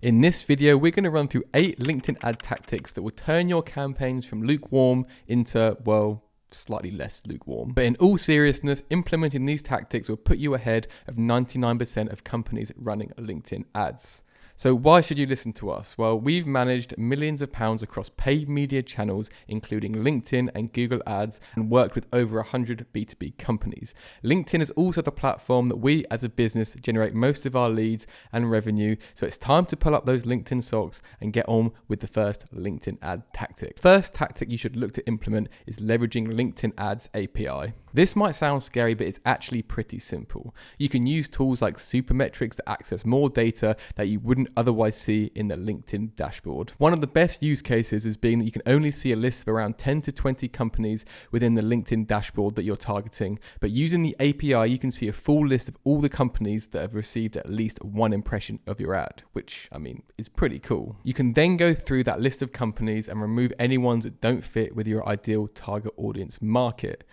In this video, we're going to run through 8 LinkedIn ad tactics that will turn your campaigns from lukewarm into, well, slightly less lukewarm. But in all seriousness, implementing these tactics will put you ahead of 99% of companies running LinkedIn ads. So why should you listen to us? Well, we've managed millions of pounds across paid media channels, including LinkedIn and Google Ads, and worked with over 100 B2B companies. LinkedIn is also the platform that we as a business generate most of our leads and revenue. So it's time to pull up those LinkedIn socks and get on with the first LinkedIn ad tactic. First tactic you should look to implement is leveraging LinkedIn Ads API. This might sound scary, but it's actually pretty simple. You can use tools like Supermetrics to access more data that you wouldn't otherwise see in the LinkedIn dashboard. One of the best use cases is being that you can only see a list of around 10 to 20 companies within the LinkedIn dashboard that you're targeting, but using the API you can see a full list of all the companies that have received at least one impression of your ad, which is pretty cool. You can then go through that list of companies and remove any ones that don't fit with your ideal target audience market.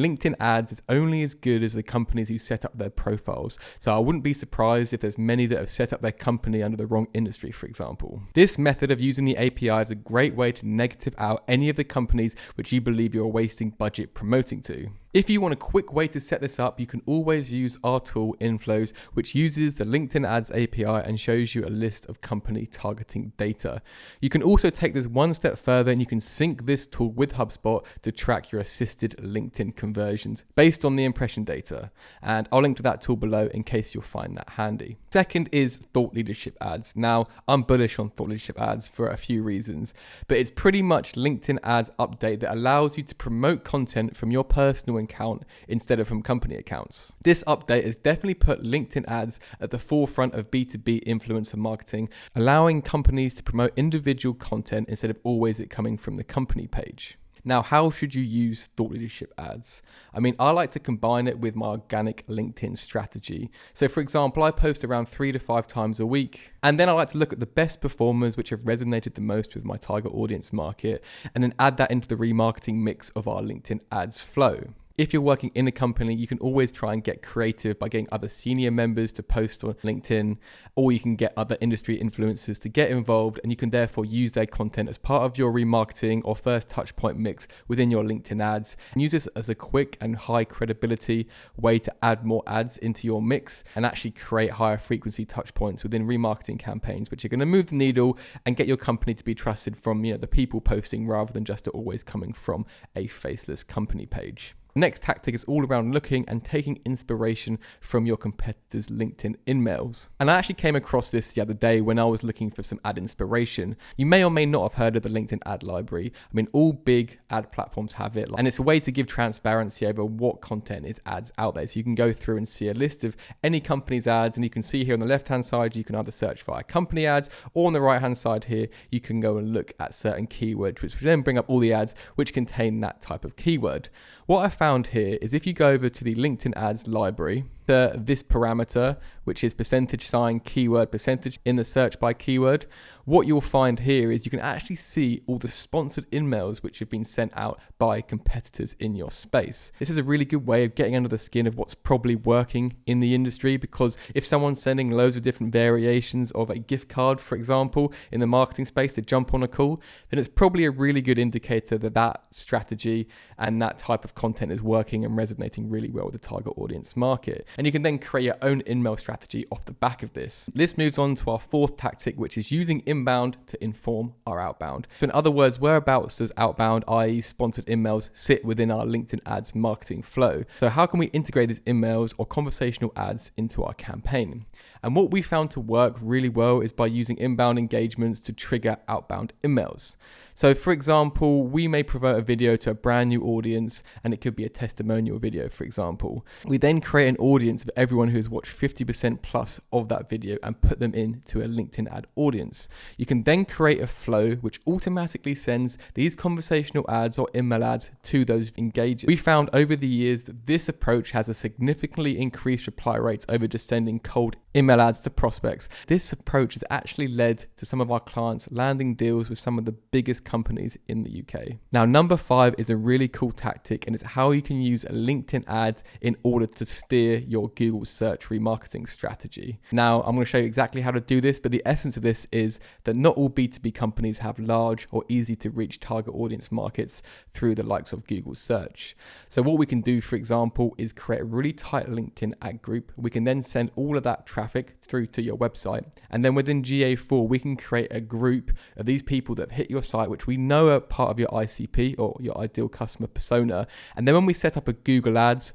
LinkedIn ads is only as good as the companies who set up their profiles. So I wouldn't be surprised if there's many that have set up their company under the wrong industry, for example. This method of using the API is a great way to negative out any of the companies which you believe you're wasting budget promoting to. If you want a quick way to set this up, you can always use our tool Inflows, which uses the LinkedIn Ads API and shows you a list of company targeting data. You can also take this one step further and you can sync this tool with HubSpot to track your assisted LinkedIn conversions based on the impression data. And I'll link to that tool below in case you'll find that handy. Second is thought leadership ads. Now, I'm bullish on thought leadership ads for a few reasons, but it's pretty much LinkedIn Ads update that allows you to promote content from your personal account instead of from company accounts. This update has definitely put LinkedIn ads at the forefront of B2B influencer marketing, allowing companies to promote individual content instead of always it coming from the company page. Now, how should you use thought leadership ads? I like to combine it with my organic LinkedIn strategy. So for example, I post around 3 to 5 times a week. And then I like to look at the best performers which have resonated the most with my target audience market, and then add that into the remarketing mix of our LinkedIn ads flow. If you're working in a company, you can always try and get creative by getting other senior members to post on LinkedIn, or you can get other industry influencers to get involved, and you can therefore use their content as part of your remarketing or first touch point mix within your LinkedIn ads, and use this as a quick and high credibility way to add more ads into your mix and actually create higher frequency touch points within remarketing campaigns, which are going to move the needle and get your company to be trusted from the people posting rather than just always coming from a faceless company page. The next tactic is all around looking and taking inspiration from your competitors' LinkedIn emails. And I actually came across this the other day when I was looking for some ad inspiration. You may or may not have heard of the LinkedIn ad library. All big ad platforms have it, and it's a way to give transparency over what content is ads out there. So you can go through and see a list of any company's ads, and you can see here on the left-hand side, you can either search via company ads, or on the right-hand side here, you can go and look at certain keywords, which will then bring up all the ads which contain that type of keyword. What I found here is if you go over to the LinkedIn ads library, this parameter, which is %sign keyword percentage in the search by keyword, what you'll find here is you can actually see all the sponsored emails which have been sent out by competitors in your space. This is a really good way of getting under the skin of what's probably working in the industry, because if someone's sending loads of different variations of a gift card, for example, in the marketing space to jump on a call, then it's probably a really good indicator that that strategy and that type of content is working and resonating really well with the target audience market. And you can then create your own email strategy off the back of this. This moves on to our fourth tactic, which is using inbound to inform our outbound. So in other words, whereabouts does outbound, i.e. sponsored emails, sit within our LinkedIn ads marketing flow? So how can we integrate these emails or conversational ads into our campaign? And what we found to work really well is by using inbound engagements to trigger outbound emails. So for example, we may promote a video to a brand new audience, and it could be a testimonial video, for example. We then create an audience of everyone who has watched 50% plus of that video and put them into a LinkedIn ad audience. You can then create a flow which automatically sends these conversational ads or email ads to those engagers. We found over the years that this approach has a significantly increased reply rates over just sending cold email ads to prospects. This approach has actually led to some of our clients landing deals with some of the biggest companies in the UK. Now, number 5 is a really cool tactic, and it's how you can use LinkedIn ads in order to steer your Google search remarketing strategy. Now, I'm going to show you exactly how to do this, but the essence of this is that not all B2B companies have large or easy to reach target audience markets through the likes of Google search. So what we can do, for example, is create a really tight LinkedIn ad group. We can then send all of that traffic through to your website. And then within GA4, we can create a group of these people that hit your site, which we know are part of your ICP or your ideal customer persona. And then when we set up a Google Ads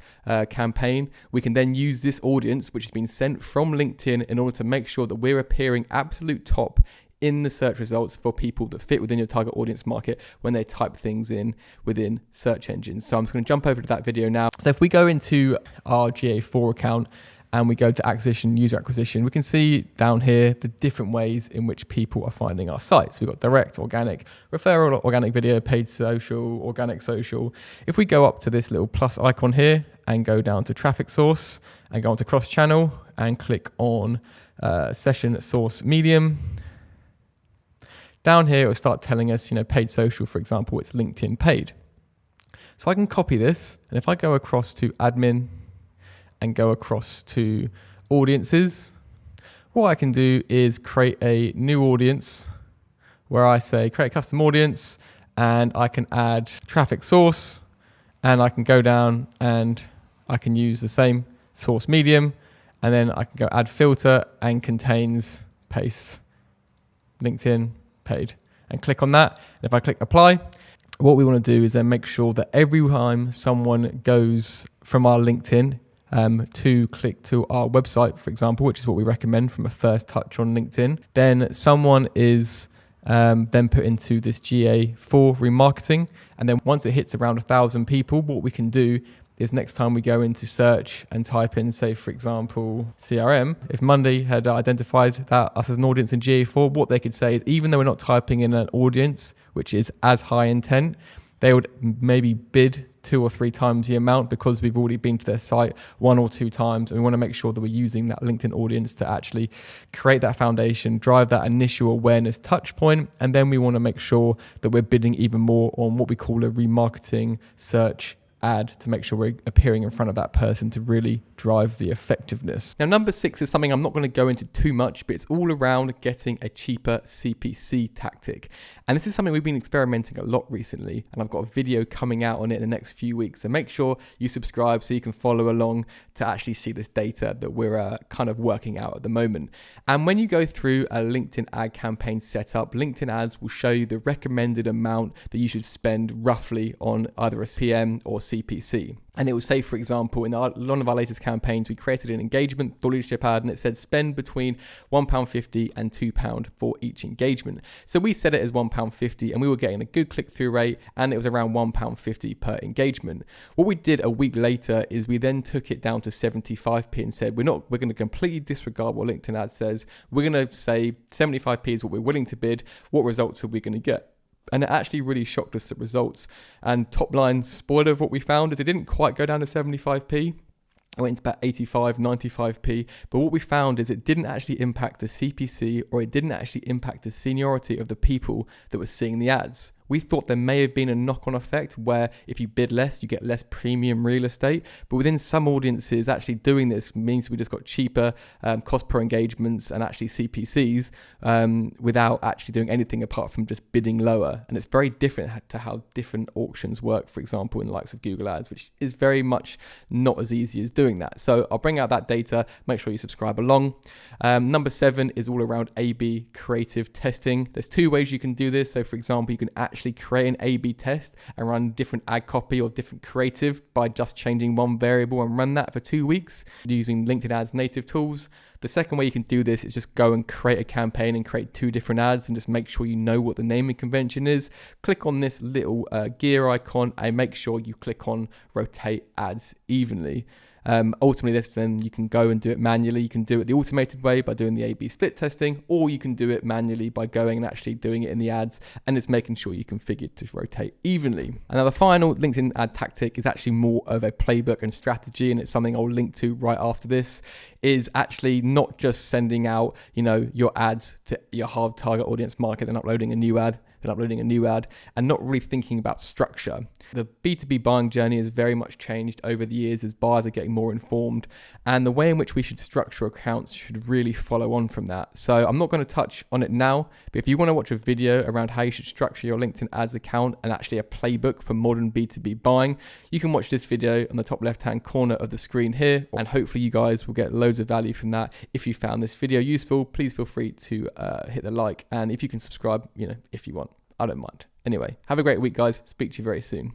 campaign, we can then use this audience, which has been sent from LinkedIn, in order to make sure that we're appearing absolute top in the search results for people that fit within your target audience market when they type things in within search engines. So I'm just going to jump over to that video now. So if we go into our GA4 account and we go to acquisition, user acquisition, we can see down here the different ways in which people are finding our sites. We've got direct, organic, referral, organic video, paid social, organic social. If we go up to this little plus icon here and go down to traffic source and go on to cross channel and click on session source medium, down here, it will start telling us, paid social, for example, it's LinkedIn paid. So I can copy this, and if I go across to admin and go across to audiences, what I can do is create a new audience where I say create a custom audience, and I can add traffic source, and I can go down and I can use the same source medium, and then I can go add filter and contains paste LinkedIn paid and click on that. And if I click apply, what we want to do is then make sure that every time someone goes from our LinkedIn to click to our website, for example, which is what we recommend from a first touch on LinkedIn, then someone is then put into this GA4 remarketing. And then once it hits around 1,000 people, what we can do is next time we go into search and type in, say, for example, CRM, if Monday had identified that us as an audience in GA4, what they could say is, even though we're not typing in an audience, which is as high intent, they would maybe bid 2 or 3 times the amount because we've already been to their site 1 or 2 times. And we want to make sure that we're using that LinkedIn audience to actually create that foundation, drive that initial awareness touch point. And then we want to make sure that we're bidding even more on what we call a remarketing search ad to make sure we're appearing in front of that person to really drive the effectiveness. Now, number 6 is something I'm not going to go into too much, but it's all around getting a cheaper CPC tactic. And this is something we've been experimenting a lot recently, and I've got a video coming out on it in the next few weeks. So make sure you subscribe so you can follow along to actually see this data that we're kind of working out at the moment. And when you go through a LinkedIn ad campaign setup, LinkedIn ads will show you the recommended amount that you should spend roughly on either a PM or CPC. And it will say, for example, in one of our latest campaigns, we created an engagement thought leadership ad, and it said spend between £1.50 and £2 for each engagement. So we set it as £1.50, and we were getting a good click-through rate, and it was around £1.50 per engagement. What we did a week later is we then took it down to 75p and said we're going to completely disregard what LinkedIn ad says. We're going to say 75p is what we're willing to bid. What results are we going to get? And it actually really shocked us, the results. And top line spoiler of what we found is it didn't quite go down to 75p. It went to about 85, 95p. But what we found is it didn't actually impact the CPC, or it didn't actually impact the seniority of the people that were seeing the ads. We thought there may have been a knock-on effect where if you bid less, you get less premium real estate. But within some audiences, actually doing this means we just got cheaper cost per engagements and actually CPCs without actually doing anything apart from just bidding lower. And it's very different to how different auctions work, for example, in the likes of Google Ads, which is very much not as easy as doing that. So I'll bring out that data. Make sure you subscribe along. Number 7 is all around A/B creative testing. There's 2 ways you can do this. So for example, you can actually create an A/B test and run different ad copy or different creative by just changing one variable and run that for 2 weeks using LinkedIn Ads native tools. The second way you can do this is just go and create a campaign and create 2 different ads and just make sure you know what the naming convention is. Click on this little gear icon and make sure you click on rotate ads evenly. Ultimately, this then you can go and do it manually. You can do it the automated way by doing the A/B split testing, or you can do it manually by going and actually doing it in the ads, and it's making sure you configure to rotate evenly. And now the final LinkedIn ad tactic is actually more of a playbook and strategy, and it's something I'll link to right after this, is actually not just sending out, your ads to your hard target audience market and uploading a new ad, and not really thinking about structure. The B2B buying journey has very much changed over the years as buyers are getting getting more informed, and the way in which we should structure accounts should really follow on from that. So I'm not going to touch on it now, but if you want to watch a video around how you should structure your LinkedIn ads account and actually a playbook for modern B2B buying, you can watch this video on the top left-hand corner of the screen here, and hopefully you guys will get loads of value from that. If you found this video useful, please feel free to hit the like, and if you can subscribe, if you want, I don't mind. Anyway, have a great week, guys. Speak to you very soon.